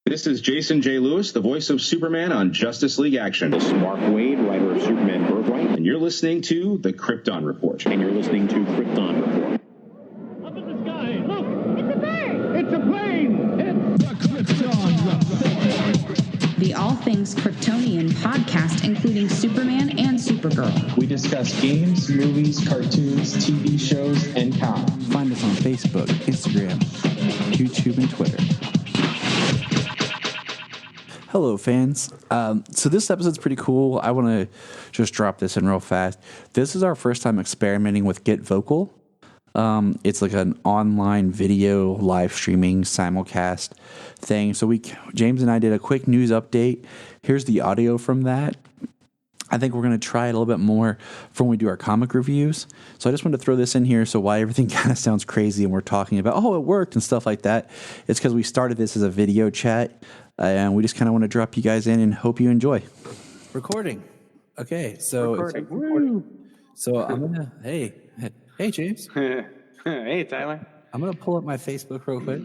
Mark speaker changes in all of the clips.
Speaker 1: This is Jason J. Lewis, the voice of Superman on Justice League Action.
Speaker 2: This is Mark Wade, writer of Superman Birthright.
Speaker 1: And you're listening to the Krypton Report.
Speaker 2: And you're listening to Krypton Report.
Speaker 3: Up in the sky, look!
Speaker 4: It's a bird!
Speaker 3: It's a plane! It's the Krypton Report!
Speaker 5: The All Things Kryptonian podcast, including Superman and Supergirl.
Speaker 6: We discuss games, movies, cartoons, TV shows, and comics.
Speaker 7: Find us on Facebook, Instagram, YouTube, and Twitter. Hello, fans. So this episode's pretty cool. I want to just drop this in real fast. This is our first time experimenting with Get Vocal. It's like an online video live streaming simulcast thing. So James and I did a quick news update. Here's the audio from that. I think we're going to try it a little bit more for when we do our comic reviews. So I just wanted to throw this in here so why everything kind of sounds crazy and we're talking about, oh, it worked and stuff like that. It's because we started this as a video chat and we just kind of want to drop you guys in and hope you enjoy. Recording. Okay, so recording. So I'm going to, hey, James.
Speaker 8: Hey, Tyler.
Speaker 7: I'm going to pull up my Facebook real quick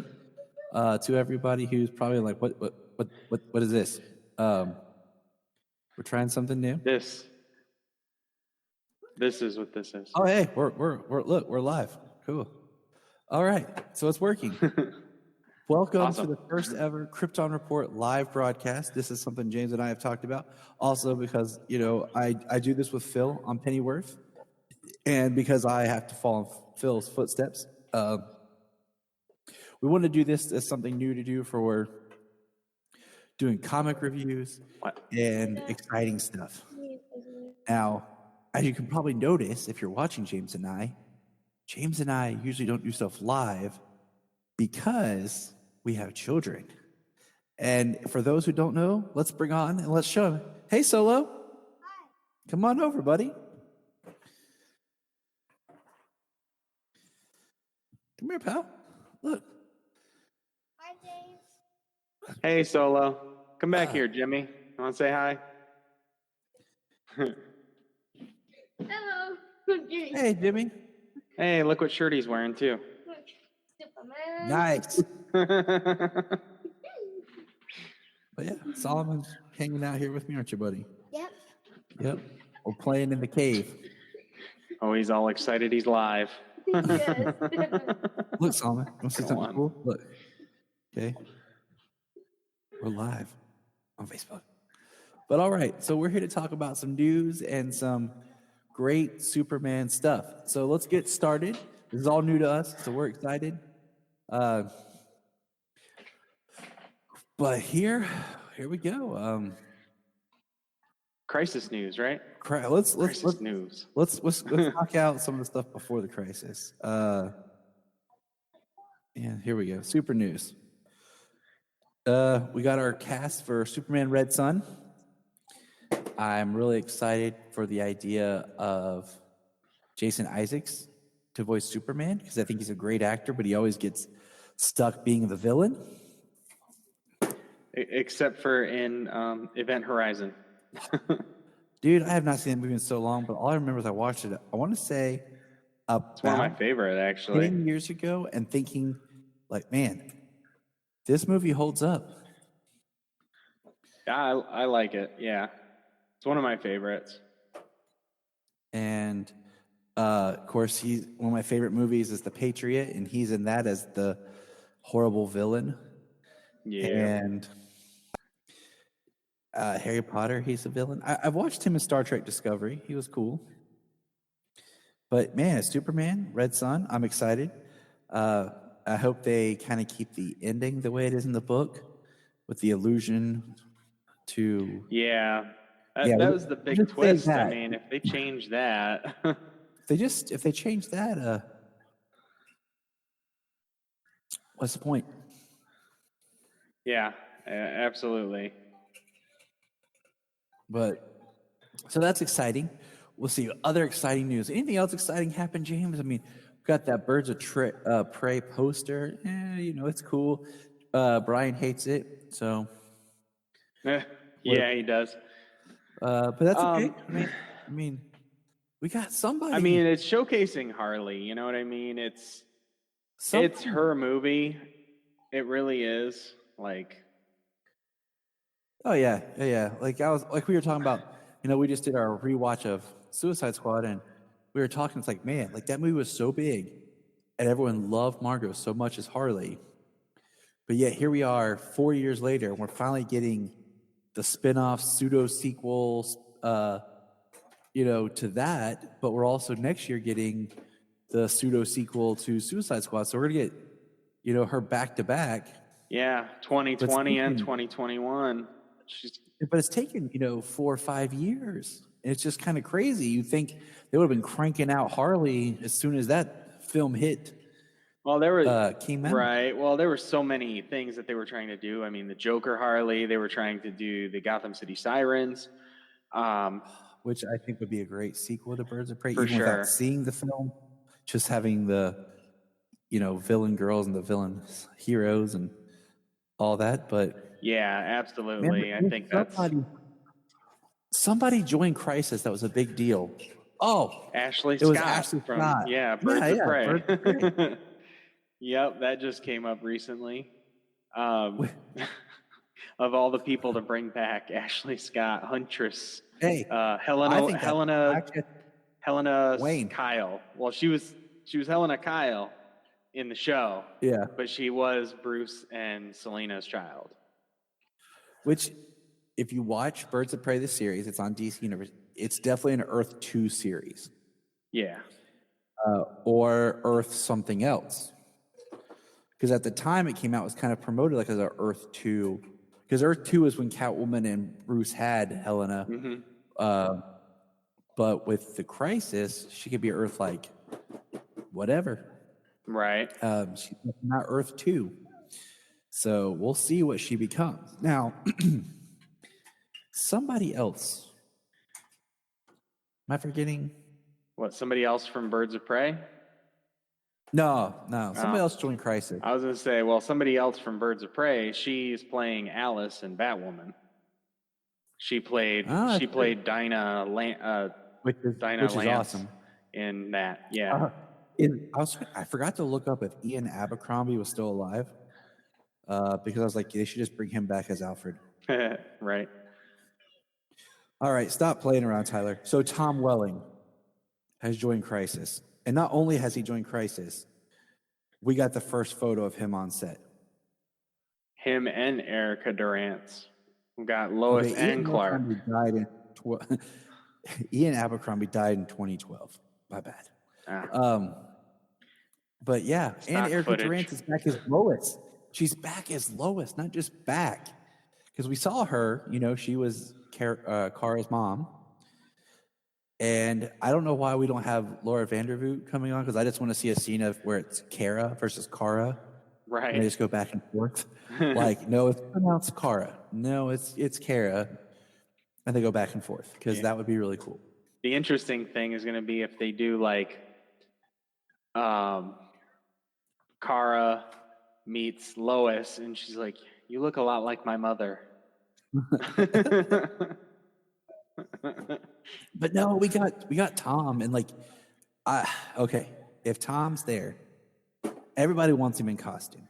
Speaker 7: to everybody who's probably like, what is this? We're trying something new.
Speaker 8: This is what this is.
Speaker 7: Oh, hey, we're live. Cool. All right, so it's working. Welcome to the first ever Krypton Report live broadcast. This is something James and I have talked about. Also, because I do this with Phil on Pennyworth, and because I have to follow in Phil's footsteps, we want to do this as something new to do for doing comic reviews and exciting stuff. Now, as you can probably notice if you're watching James and I usually don't do stuff live because we have children. And for those who don't know, let's bring on and let's show them. Hey, Solo. Hi. Come on over, buddy. Come here, pal. Look.
Speaker 4: Hi, James.
Speaker 8: Hey, Solo. Come back here, Jimmy. You want to say hi?
Speaker 4: Hello.
Speaker 7: Hey, Jimmy.
Speaker 8: Hey, look what shirt he's wearing, too.
Speaker 4: Superman.
Speaker 7: Nice. But yeah, Solomon's hanging out here with me, aren't you, buddy? Yep. We're playing in the cave.
Speaker 8: Oh, he's all excited. He's live.
Speaker 4: Yes.
Speaker 7: Look, Solomon. Want to see
Speaker 8: Go
Speaker 7: something
Speaker 8: on.
Speaker 7: cool? Look. Okay. We're live on Facebook. But all right, so we're here to talk about some news and some great Superman stuff. So let's get started. This is all new to us, so we're excited. But here we go.
Speaker 8: Crisis news, right?
Speaker 7: Let's
Speaker 8: News.
Speaker 7: Let's knock out some of the stuff before the crisis. Yeah, here we go. Super news. We got our cast for Superman Red Son. I'm really excited for the idea of Jason Isaacs to voice Superman because I think he's a great actor, but he always gets stuck being the villain.
Speaker 8: Except for in Event Horizon.
Speaker 7: Dude, I have not seen that movie in so long, but all I remember is I watched it, I want to say,
Speaker 8: It's one of my favorite, actually.
Speaker 7: 10 years ago, and thinking, like, man, this movie holds up.
Speaker 8: Yeah, I like it. Yeah. It's one of my favorites.
Speaker 7: And, of course, one of my favorite movies is The Patriot, and he's in that as the horrible villain.
Speaker 8: Yeah.
Speaker 7: And Harry Potter, he's a villain. I've watched him in Star Trek Discovery. He was cool. But, man, Superman, Red Son, I'm excited. I hope they kind of keep the ending the way it is in the book with the allusion to...
Speaker 8: Yeah. That was the big twist. I mean, if they change that...
Speaker 7: if they change that, what's the point?
Speaker 8: Yeah, absolutely.
Speaker 7: But so that's exciting. We'll see other exciting news. Anything else exciting happen, James? I mean, we've got that Birds of Prey poster. It's cool. Brian hates it, so
Speaker 8: Yeah, he does.
Speaker 7: But that's okay. I mean, we got somebody.
Speaker 8: I mean, it's showcasing Harley. You know what I mean? It's her movie. It really is. Like,
Speaker 7: Oh yeah. Like we were talking about. We just did our rewatch of Suicide Squad, and we were talking. It's like, man, like that movie was so big, and everyone loved Margot so much as Harley. But yet here we are 4 years later, and we're finally getting the spin-off pseudo sequels, to that. But we're also next year getting the pseudo sequel to Suicide Squad. So we're gonna get, her back to back.
Speaker 8: Yeah, 2020 and 2021.
Speaker 7: But it's taken, 4 or 5 years. And it's just kind of crazy. You think they would have been cranking out Harley as soon as that film hit.
Speaker 8: Well, there were
Speaker 7: came out.
Speaker 8: Right. Well, there were so many things that they were trying to do. I mean, the Joker Harley. They were trying to do the Gotham City Sirens,
Speaker 7: which I think would be a great sequel to Birds of Prey.
Speaker 8: For
Speaker 7: even
Speaker 8: sure.
Speaker 7: Without seeing the film, just having the, villain girls and the villain heroes and all that. But
Speaker 8: yeah, absolutely.
Speaker 7: Man,
Speaker 8: I think
Speaker 7: somebody joined Crisis. That was a big deal. Oh,
Speaker 8: Ashley
Speaker 7: it was
Speaker 8: Scott
Speaker 7: Ashley
Speaker 8: from
Speaker 7: Scott.
Speaker 8: Birds of Prey.
Speaker 7: Birds of Prey.
Speaker 8: Yep, that just came up recently. Of all the people to bring back, Ashley Scott, Huntress, Helena
Speaker 7: Wayne.
Speaker 8: Kyle. Well, she was Helena Kyle in the show.
Speaker 7: Yeah,
Speaker 8: but she was Bruce and Selena's child.
Speaker 7: Which, if you watch Birds of Prey the series, it's on DC Universe. It's definitely an Earth 2 series.
Speaker 8: Yeah.
Speaker 7: Or Earth something else. Because at the time it came out, it was kind of promoted like as a Earth 2. Because Earth 2 is when Catwoman and Bruce had Helena.
Speaker 8: Mm-hmm.
Speaker 7: But with the Crisis, she could be Earth like whatever.
Speaker 8: Right.
Speaker 7: She's not Earth 2. So we'll see what she becomes. Now, somebody else. Am I forgetting?
Speaker 8: What, somebody else from Birds of Prey?
Speaker 7: No. Somebody else joined Crisis.
Speaker 8: I was going to say, well, somebody else from Birds of Prey. She's playing Alice in Batwoman. She played Dinah
Speaker 7: which is
Speaker 8: Lance
Speaker 7: awesome
Speaker 8: in that. Yeah.
Speaker 7: I forgot to look up if Ian Abercrombie was still alive. Because I was like, they should just bring him back as Alfred.
Speaker 8: Right.
Speaker 7: All right, stop playing around, Tyler. So Tom Welling has joined Crisis. And not only has he joined Crisis, we got the first photo of him on set.
Speaker 8: Him and Erica Durance. We got Lois and Clark.
Speaker 7: Ian Abercrombie died in 2012. My bad. But yeah,
Speaker 8: Stock
Speaker 7: and Erica
Speaker 8: footage.
Speaker 7: Durance is back as Lois. She's back as Lois, not just back. Because we saw her, she was Kara's mom. And I don't know why we don't have Laura Vandervoot coming on, because I just want to see a scene of where it's Kara versus Kara.
Speaker 8: Right.
Speaker 7: And they just go back and forth. Like, no, it's pronounced Kara. No, it's Kara. And they go back and forth, because that would be really cool.
Speaker 8: The interesting thing is going to be if they do like Kara meets Lois and she's like, you look a lot like my mother.
Speaker 7: But no, we got Tom, and like, okay, if Tom's there, everybody wants him in costume.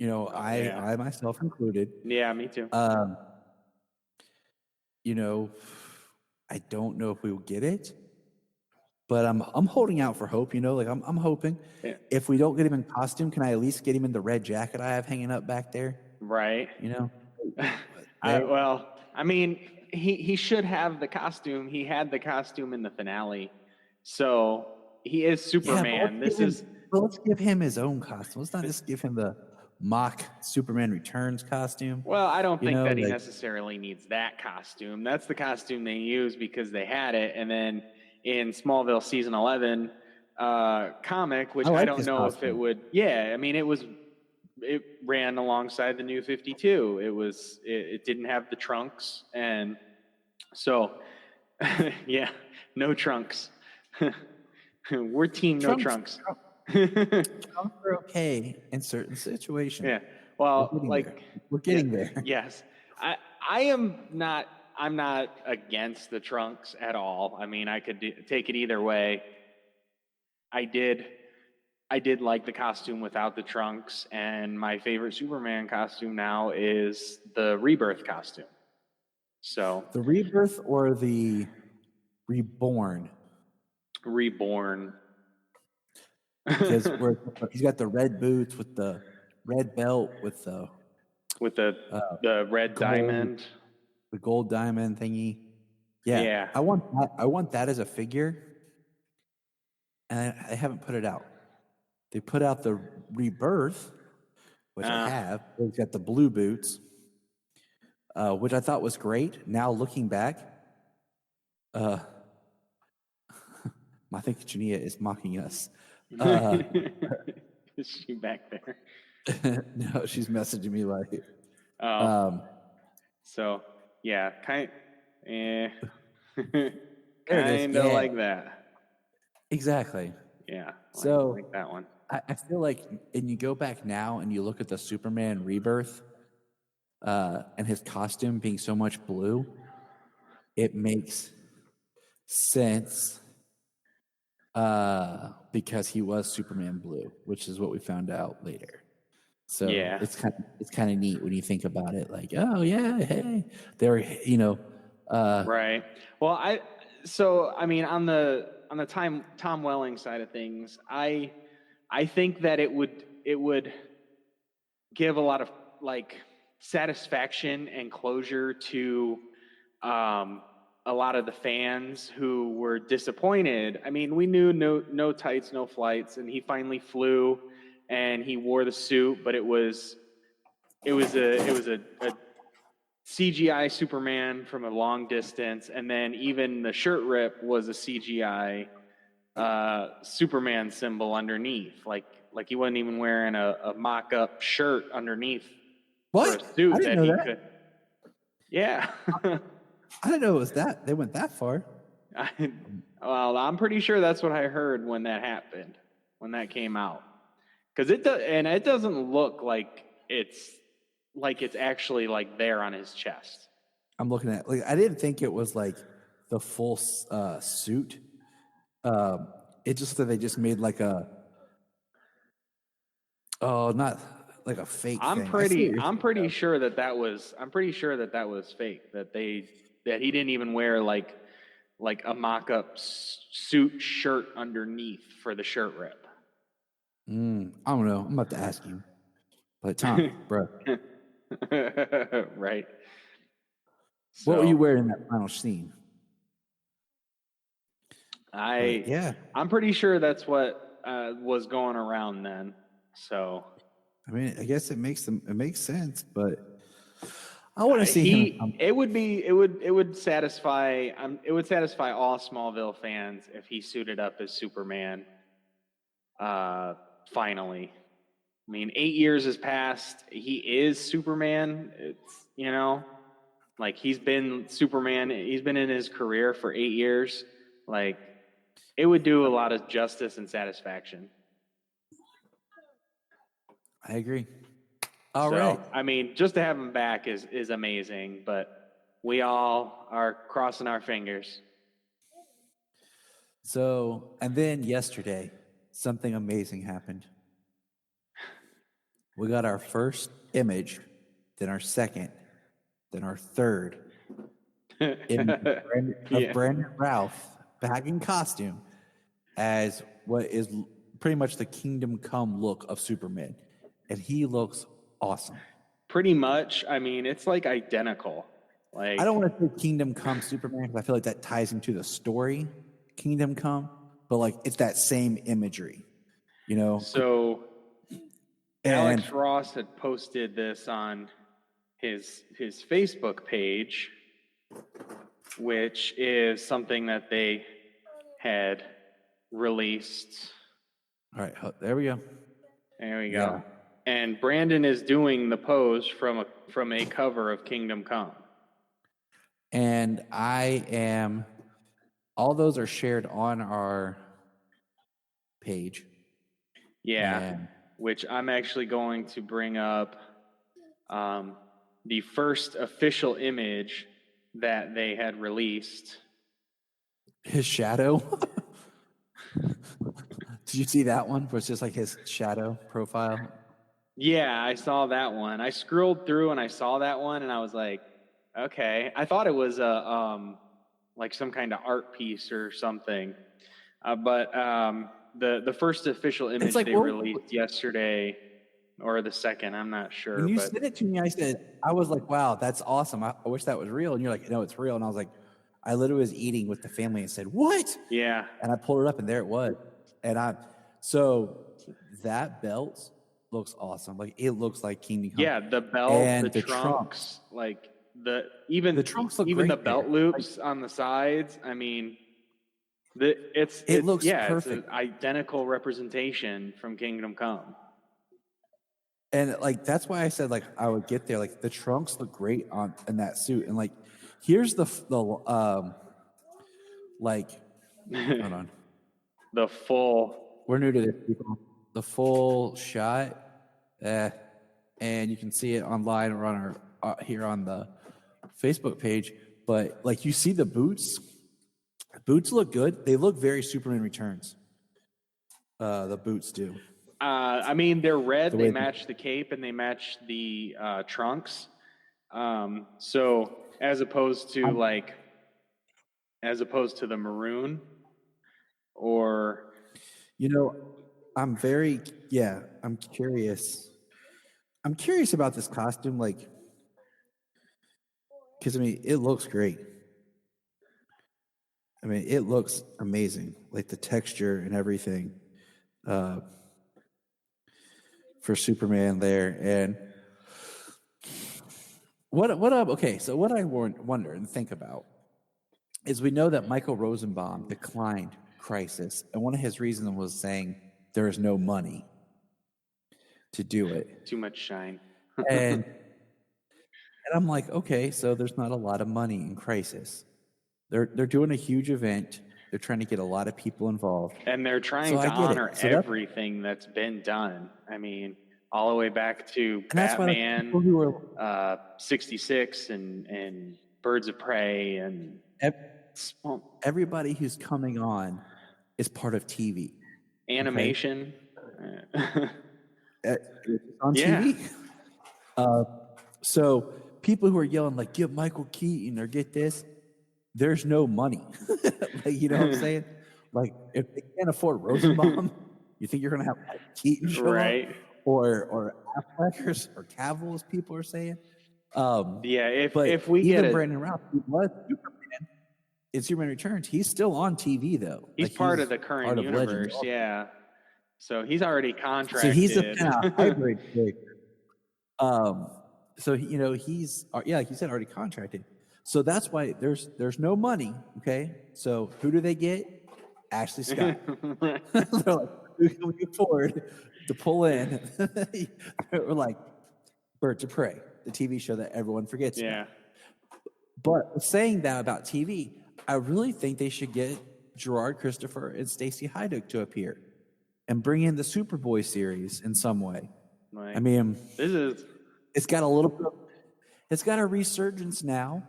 Speaker 7: I myself included.
Speaker 8: Yeah, me too.
Speaker 7: I don't know if we will get it, but I'm holding out for hope. I'm hoping.
Speaker 8: Yeah.
Speaker 7: If we don't get him in costume, can I at least get him in the red jacket I have hanging up back there?
Speaker 8: Right.
Speaker 7: I
Speaker 8: mean, he should have the costume. He had the costume in the finale, so he is Superman.
Speaker 7: Let's give him his own costume. Let's not just give him the mock Superman Returns costume.
Speaker 8: Well, I don't think that he necessarily needs that costume. That's the costume they use because they had it, and then in Smallville season 11 comic, which I don't know costume. If it would. Yeah, I mean, it ran alongside the New 52. It didn't have the trunks, and so yeah, no trunks. We're team no trunks.
Speaker 7: Trunks are okay in certain situations.
Speaker 8: Yeah. Well,
Speaker 7: we're getting there.
Speaker 8: Yes. I'm not against the trunks at all. I mean, I could take it either way. I did like the costume without the trunks, and my favorite Superman costume now is the Rebirth costume. So
Speaker 7: The Rebirth or the Reborn?
Speaker 8: Reborn.
Speaker 7: Because he's got the red boots with the red belt with the
Speaker 8: red
Speaker 7: gold,
Speaker 8: diamond,
Speaker 7: the gold diamond thingy. Yeah,
Speaker 8: Yeah.
Speaker 7: I want that as a figure, and I haven't put it out. They put out the Rebirth, which I have. It's got the blue boots, which I thought was great. Now looking back, I think Junia is mocking us.
Speaker 8: Is she back there?
Speaker 7: No, she's messaging me like.
Speaker 8: So yeah, kind of like that.
Speaker 7: Exactly.
Speaker 8: Yeah.
Speaker 7: So
Speaker 8: like that one.
Speaker 7: I feel like, and you go back now and you look at the Superman Rebirth, and his costume being so much blue, it makes sense. Because he was Superman Blue, which is what we found out later. So
Speaker 8: Yeah.
Speaker 7: it's kind of neat when you think about it. Like, oh yeah, hey, they were,
Speaker 8: Right. Well, on the Tom Welling side of things, I think that it would give a lot of like satisfaction and closure to a lot of the fans who were disappointed. I mean, we knew no tights, no flights, and he finally flew and he wore the suit, but it was a CGI Superman from a long distance, and then even the shirt rip was a CGI Superman symbol underneath. Like he wasn't even wearing a mock-up shirt underneath
Speaker 7: what?
Speaker 8: for a suit
Speaker 7: I didn't know that.
Speaker 8: could. Yeah.
Speaker 7: I didn't know it was that. They went that far.
Speaker 8: Well, I'm pretty sure that's what I heard when that happened, when that came out. Because it doesn't look like it's actually like there on his chest.
Speaker 7: I'm looking at, like, I didn't think it was like the full suit. It just that they just made like not like a fake.
Speaker 8: I'm pretty sure that was fake. That he didn't even wear like a mock-up suit shirt underneath for the shirt rip.
Speaker 7: I don't know. I'm about to ask you. But Tom, bro,
Speaker 8: right?
Speaker 7: What were you wearing in that final scene?
Speaker 8: I'm pretty sure that's what was going around then. So,
Speaker 7: I mean, I guess it makes sense, but I want to see him.
Speaker 8: It would satisfy all Smallville fans if he suited up as Superman. Finally, I mean, 8 years has passed. He is Superman. It's like he's been Superman. He's been in his career for 8 years. Like, it would do a lot of justice and satisfaction.
Speaker 7: I agree. All right.
Speaker 8: I mean, just to have him back is amazing, but we all are crossing our fingers.
Speaker 7: So, and then yesterday, something amazing happened. We got our first image, then our second, then our third of Brandon Routh back in costume as what is pretty much the Kingdom Come look of Superman. And he looks awesome.
Speaker 8: Pretty much. I mean, it's like identical. Like,
Speaker 7: I don't want to say Kingdom Come Superman because I feel like that ties into the story Kingdom Come, but like it's that same imagery, So
Speaker 8: Alex Ross had posted this on his Facebook page, which is something that they had released.
Speaker 7: All right, there we go.
Speaker 8: There we go. And Brandon is doing the pose from a cover of Kingdom Come.
Speaker 7: And all those are shared on our page.
Speaker 8: Yeah, which I'm actually going to bring up the first official image that they had released.
Speaker 7: His shadow? Did you see that one? Where it's just like his shadow profile?
Speaker 8: Yeah, I saw that one. I scrolled through and I saw that one and I was like, okay. I thought it was like some kind of art piece or something. But the first official image they released yesterday, or the second, I'm not sure.
Speaker 7: When you sent it to me, I was like, wow, that's awesome. I wish that was real. And you're like, no, it's real. And I was like, I literally was eating with the family and said, what?
Speaker 8: Yeah.
Speaker 7: And I pulled it up and there it was. And so that belt looks awesome. Like it looks like Kingdom Come.
Speaker 8: Yeah, the belt, and the trunks, like the trunks look even the belt loops on the sides. I mean, it looks perfect. It's an identical representation from Kingdom Come.
Speaker 7: And like that's why I said like I would get there. Like the trunks look great in that suit. And like here's the like hold on.
Speaker 8: The full.
Speaker 7: We're new to this, people. The full shot, and you can see it online or on our here on the Facebook page. But like you see the boots. Boots look good. They look very Superman Returns. The boots do.
Speaker 8: I mean, they're red. They match the cape and they match the trunks. So as opposed to the maroon, or
Speaker 7: I'm curious. I'm curious about this costume, like, because I mean, it looks great. I mean, it looks amazing, like the texture and everything. For Superman there, and what I wonder and think about is we know that Michael Rosenbaum declined Crisis, and one of his reasons was saying there is no money to do it.
Speaker 8: Too much shine.
Speaker 7: and I'm like, okay, so there's not a lot of money in Crisis. They're doing a huge event. They're trying to get a lot of people involved.
Speaker 8: And they're trying to honor everything that's been done. I mean, all the way back to Batman, 66 and Birds of Prey and
Speaker 7: everybody who's coming on is part of TV.
Speaker 8: Animation.
Speaker 7: Okay? On TV. So people who are yelling like, give Michael Keaton or get this, there's no money. Like, you know what I'm saying? Like, if they can't afford Rosenbaum, you think you're going to have Keaton show up? Or Affleck or Cavill, as people are saying?
Speaker 8: If we get
Speaker 7: Brandon Routh, who was Superman in Superman Returns, he's still on TV, though.
Speaker 8: He's part of the current universe, yeah. So he's already contracted.
Speaker 7: So he's a kind of hybrid character. So, he's, like you said, already contracted. So that's why there's no money, okay? So who do they get? Ashley Scott. They're like, who can we afford to pull in? We're like, Birds of Prey, the TV show that everyone forgets about. But saying that about TV, I really think they should get Gerard Christopher and Stacey Hyduck to appear and bring in the Superboy series in some way.
Speaker 8: Right.
Speaker 7: I mean,
Speaker 8: it's
Speaker 7: got a resurgence now.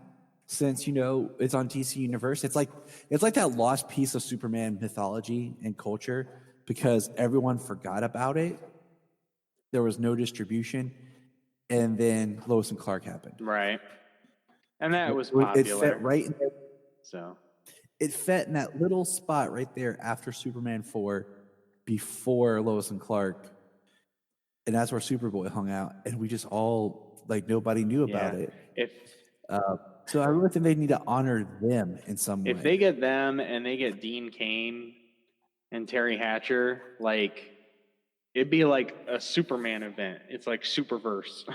Speaker 7: Since it's on DC Universe, it's like that lost piece of Superman mythology and culture because everyone forgot about it. There was no distribution, and then Lois and Clark happened.
Speaker 8: Right, and that was popular.
Speaker 7: It fit right in there.
Speaker 8: So
Speaker 7: it fit in that little spot right there after Superman 4, before Lois and Clark, and that's where Superboy hung out, and we just all nobody knew about it. So I really think they need to honor them in some way.
Speaker 8: If they get them and they get Dean Cain and Terry Hatcher, it'd be like a Superman event. It's like Superverse.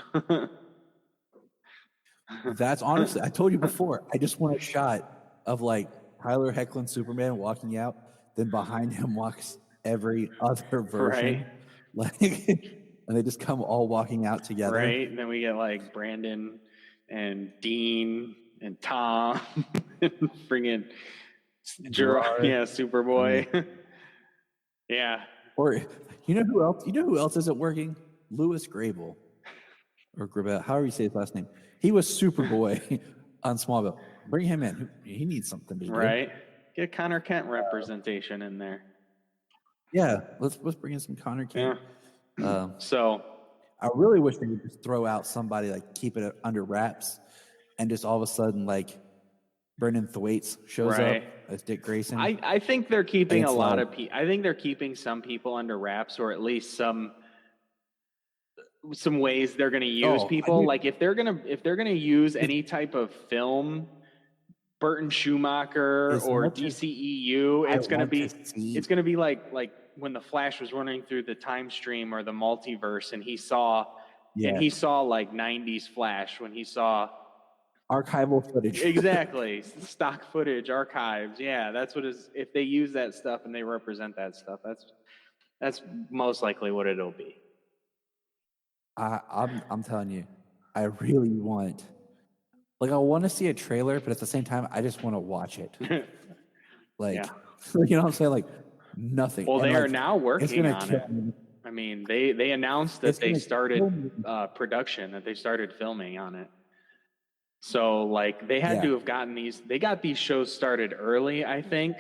Speaker 7: That's honestly, I told you before, I just want a shot of Tyler Hoechlin Superman walking out, then behind him walks every other version.
Speaker 8: Right.
Speaker 7: And they just come all walking out together.
Speaker 8: Right. And then we get Brandon and Dean and Tom and bringing Gerard, Superboy. Yeah.
Speaker 7: Or you know who else? You know who else isn't working? Louis Grable, or Grabel, however you say his last name. He was Superboy on Smallville. Bring him in. He needs something to do.
Speaker 8: Right. Get Connor Kent representation in there.
Speaker 7: Yeah. Let's bring in some Connor Kent.
Speaker 8: So
Speaker 7: I really wish they would just throw out somebody keep it under wraps and just all of a sudden, like, Brendan Thwaites shows
Speaker 8: Right.
Speaker 7: up as Dick Grayson.
Speaker 8: I think they're keeping
Speaker 7: It's
Speaker 8: a lot
Speaker 7: like-
Speaker 8: of people. I think they're keeping some people under wraps, or at least some ways they're going to use people. Like if they're gonna use any type of film, Burton Schumacher
Speaker 7: As
Speaker 8: or
Speaker 7: much as
Speaker 8: DCEU,
Speaker 7: I
Speaker 8: it's going to
Speaker 7: want
Speaker 8: be
Speaker 7: to see-
Speaker 8: it's going to be like when the Flash was running through the time stream or the multiverse, and he saw like 90s Flash when he saw
Speaker 7: archival footage.
Speaker 8: exactly stock footage archives. Yeah, that's what is. If they use that stuff and they represent that stuff, that's most likely what it'll be.
Speaker 7: I'm telling you, I really want. Like, I want to see a trailer, but at the same time, I just want to watch it. Like,
Speaker 8: Yeah.
Speaker 7: you know what I'm saying? Like, nothing.
Speaker 8: Well,
Speaker 7: And,
Speaker 8: they
Speaker 7: like,
Speaker 8: are now
Speaker 7: it's
Speaker 8: working
Speaker 7: gonna
Speaker 8: on
Speaker 7: kill
Speaker 8: it.
Speaker 7: me.
Speaker 8: I mean, they announced that
Speaker 7: It's
Speaker 8: they
Speaker 7: gonna
Speaker 8: started
Speaker 7: kill me.
Speaker 8: production, that they started filming on it. So, like, they had
Speaker 7: Yeah.
Speaker 8: to have gotten these. They got these shows started early, I think,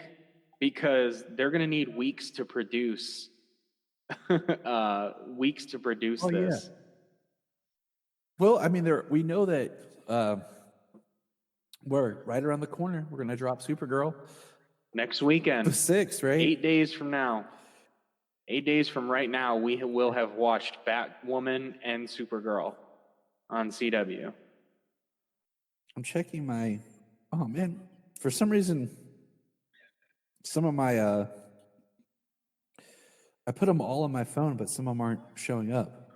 Speaker 8: because they're going to need weeks to produce. Weeks to produce
Speaker 7: Oh,
Speaker 8: this.
Speaker 7: yeah. Well, I mean, we know that we're right around the corner. We're going to drop Supergirl
Speaker 8: Next
Speaker 7: the
Speaker 8: weekend,
Speaker 7: 6th, right?
Speaker 8: 8 days from now. 8 days from right now, we will have watched Batwoman and Supergirl on CW.
Speaker 7: I'm checking my. Oh man, for some reason, some of my I put them all on my phone, but some of them aren't showing up.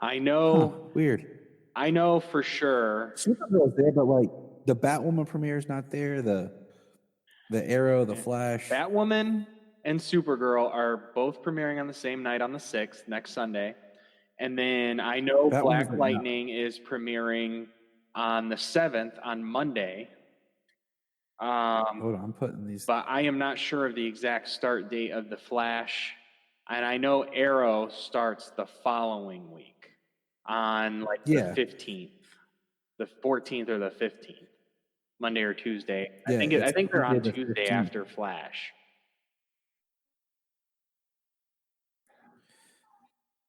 Speaker 8: I
Speaker 7: Huh,
Speaker 8: know.
Speaker 7: weird.
Speaker 8: I know for sure.
Speaker 7: Supergirl's there, but like the Batwoman premiere is not there. The Arrow, the Flash.
Speaker 8: Batwoman and Supergirl are both premiering on the same night on the 6th, next Sunday. And then I know
Speaker 7: Batwoman's
Speaker 8: Black
Speaker 7: right now.
Speaker 8: Lightning is premiering on the 7th, on Monday.
Speaker 7: Hold on, I'm putting these.
Speaker 8: But I am not sure of the exact start date of the Flash. And I know Arrow starts the following week on like
Speaker 7: Yeah.
Speaker 8: the 15th, the 14th or the 15th, Monday or Tuesday.
Speaker 7: Yeah,
Speaker 8: I
Speaker 7: it's
Speaker 8: think they're on
Speaker 7: Monday the
Speaker 8: Tuesday
Speaker 7: 15th.
Speaker 8: after Flash.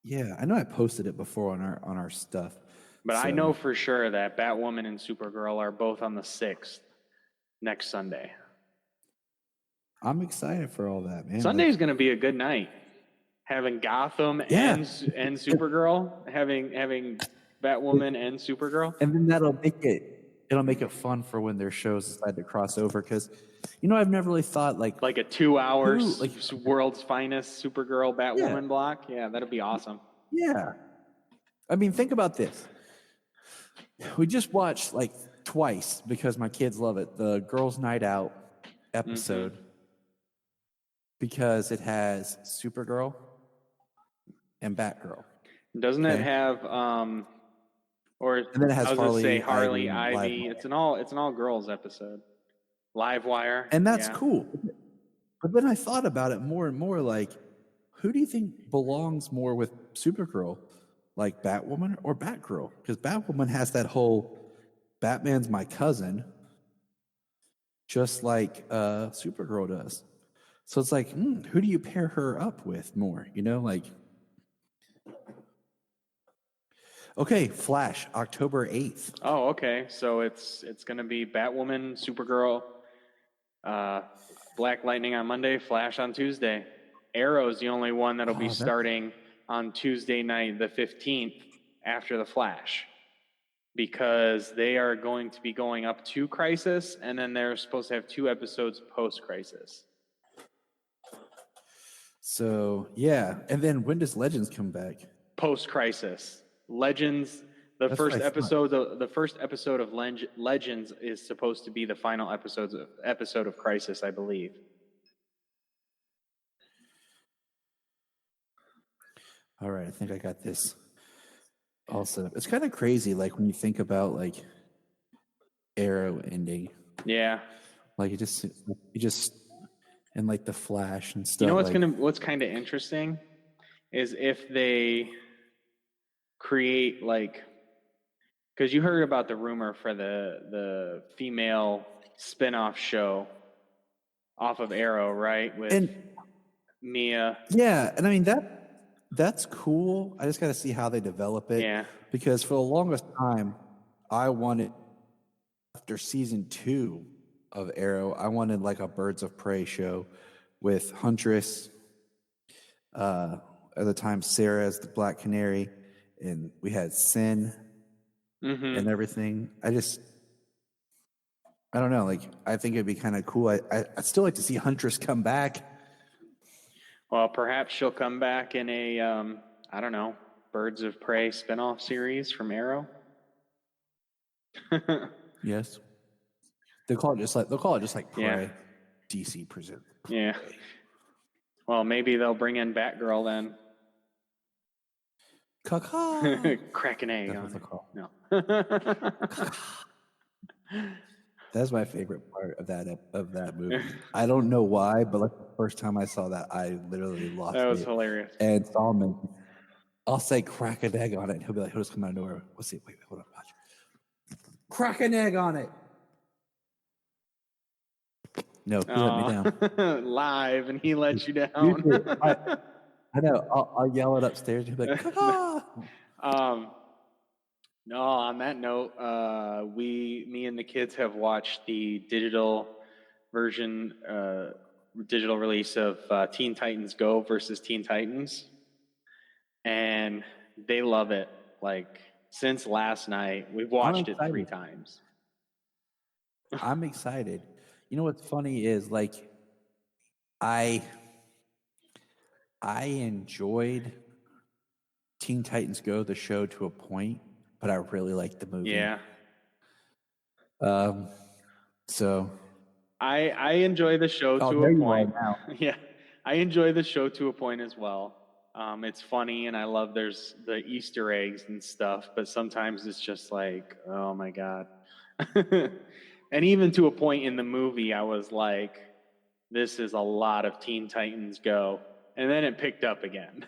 Speaker 7: Yeah, I know I posted it before on our stuff.
Speaker 8: But I
Speaker 7: So,
Speaker 8: know for sure that Batwoman and Supergirl are both on the 6th next Sunday.
Speaker 7: I'm excited for all that, man.
Speaker 8: Sunday's going to be a good night. Having Gotham
Speaker 7: Yeah.
Speaker 8: and Supergirl, having Batwoman and Supergirl.
Speaker 7: And then it'll make it fun for when their shows decide to cross over. Because, I've never really thought like
Speaker 8: Like a 2 hours,
Speaker 7: Who,
Speaker 8: world's finest Supergirl Batwoman block. Yeah, that'd be awesome.
Speaker 7: yeah. I mean, think about this. We just watched like twice because my kids love it. The Girls' Night Out episode because it has Supergirl and Batgirl.
Speaker 8: Doesn't it
Speaker 7: Okay.
Speaker 8: have or
Speaker 7: And then it has
Speaker 8: I was
Speaker 7: Harley,
Speaker 8: gonna say Harley,
Speaker 7: Ivy,
Speaker 8: Ivy.
Speaker 7: Livewire.
Speaker 8: It's an all girls episode. Livewire.
Speaker 7: And that's
Speaker 8: yeah.
Speaker 7: cool. But then I thought about it more and more like, who do you think belongs more with Supergirl? Like Batwoman or Batgirl? Because Batwoman has that whole Batman's my cousin, just like Supergirl does. So it's like, who do you pair her up with more? Okay, Flash, October 8th.
Speaker 8: Oh, okay. So it's going to be Batwoman, Supergirl, Black Lightning on Monday, Flash on Tuesday. Arrow's the only one that'll be starting on Tuesday night, the 15th, after the Flash, because they are going to be going up to Crisis, and then they're supposed to have 2 episodes post-Crisis.
Speaker 7: So, yeah. And then when does Legends come back?
Speaker 8: Post-Crisis. Legends, the
Speaker 7: That's
Speaker 8: first
Speaker 7: what I
Speaker 8: episode of Legends is supposed to be the final episode of Crisis, I believe.
Speaker 7: All right, I think I got this all set up. It's kind of crazy, like when you think about like Arrow ending,
Speaker 8: Yeah.
Speaker 7: like you just and like the Flash and stuff.
Speaker 8: You know
Speaker 7: like,
Speaker 8: what's kind of interesting is if they create because you heard about the rumor for the female spin-off show off of Arrow, right? With Mia.
Speaker 7: Yeah, and I mean that's cool. I just got to see how they develop it.
Speaker 8: Yeah.
Speaker 7: Because for the longest time, I wanted, after season 2 of Arrow, I wanted like a Birds of Prey show with Huntress, at the time Sarah as the Black Canary, and we had Sin and everything. I don't know. Like, I think it'd be kind of cool. I'd still like to see Huntress come back.
Speaker 8: Well, perhaps she'll come back in a, I don't know, Birds of Prey spinoff series from Arrow.
Speaker 7: Yes. They'll call it just like Prey.
Speaker 8: Yeah.
Speaker 7: DC present.
Speaker 8: Yeah. Well, maybe they'll bring in Batgirl then.
Speaker 7: Caw-caw.
Speaker 8: Crack an egg
Speaker 7: That's
Speaker 8: on
Speaker 7: what
Speaker 8: it.
Speaker 7: they'll
Speaker 8: No.
Speaker 7: That's my favorite part of that movie. I don't know why, but like the first time I saw that, I literally lost it.
Speaker 8: That was hilarious.
Speaker 7: And Solomon, I'll say crack an egg on it, and he'll be like, he'll just come out of nowhere. Let's see. Wait, hold on, watch. Crack an egg on it. No, he let me down.
Speaker 8: Live, and he let you down.
Speaker 7: I know. I'll yell it upstairs. And he'll be like, "Caw-caw."
Speaker 8: No, on that note, me and the kids have watched the digital version, digital release of Teen Titans Go versus Teen Titans. And they love it. Like, since last night, we've watched it 3 times.
Speaker 7: I'm excited. You know what's funny is, like, I enjoyed Teen Titans Go, the show, to a point, but I really liked the movie.
Speaker 8: Yeah.
Speaker 7: So
Speaker 8: I enjoy the show to a point. Yeah, I enjoy the show to a point as well. It's funny, and I love there's the Easter eggs and stuff, but sometimes it's just like, oh my God. And even to a point in the movie, I was like, this is a lot of Teen Titans Go. And then it picked up again.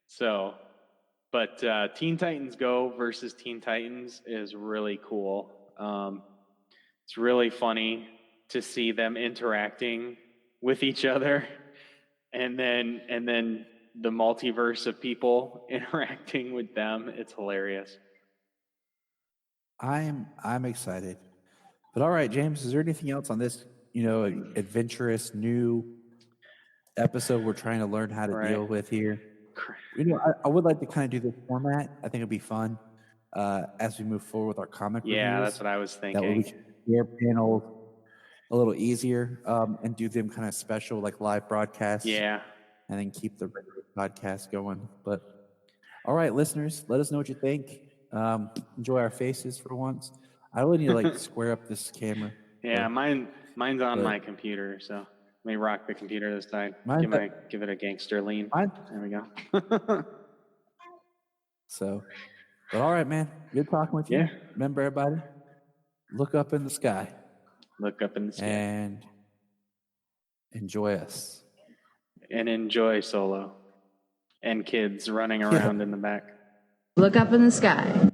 Speaker 8: So, but Teen Titans Go versus Teen Titans is really cool. It's really funny to see them interacting with each other, and then the multiverse of people interacting with them. It's hilarious.
Speaker 7: I'm excited. But all right, James, is there anything else on this, adventurous new episode we're trying to learn how to deal with here? I would like to kind of do this format. I think it'd be fun as we move forward with our comic reviews.
Speaker 8: Yeah, that's what I was thinking.
Speaker 7: That way we can share panels a little easier and do them kind of special, like live broadcasts.
Speaker 8: Yeah.
Speaker 7: And then keep the regular podcast going. But all right, listeners, let us know what you think. Enjoy our faces for once. I really need to like square up this camera.
Speaker 8: Yeah, mine's on my computer, so let me rock the computer this time. Give it a gangster lean. There we go.
Speaker 7: So, but all right, man. Good talking with you.
Speaker 8: Yeah.
Speaker 7: Remember, everybody, look up in the sky.
Speaker 8: Look up in the sky.
Speaker 7: And enjoy us.
Speaker 8: And enjoy Solo. And kids running around in the back.
Speaker 5: Look up in the sky.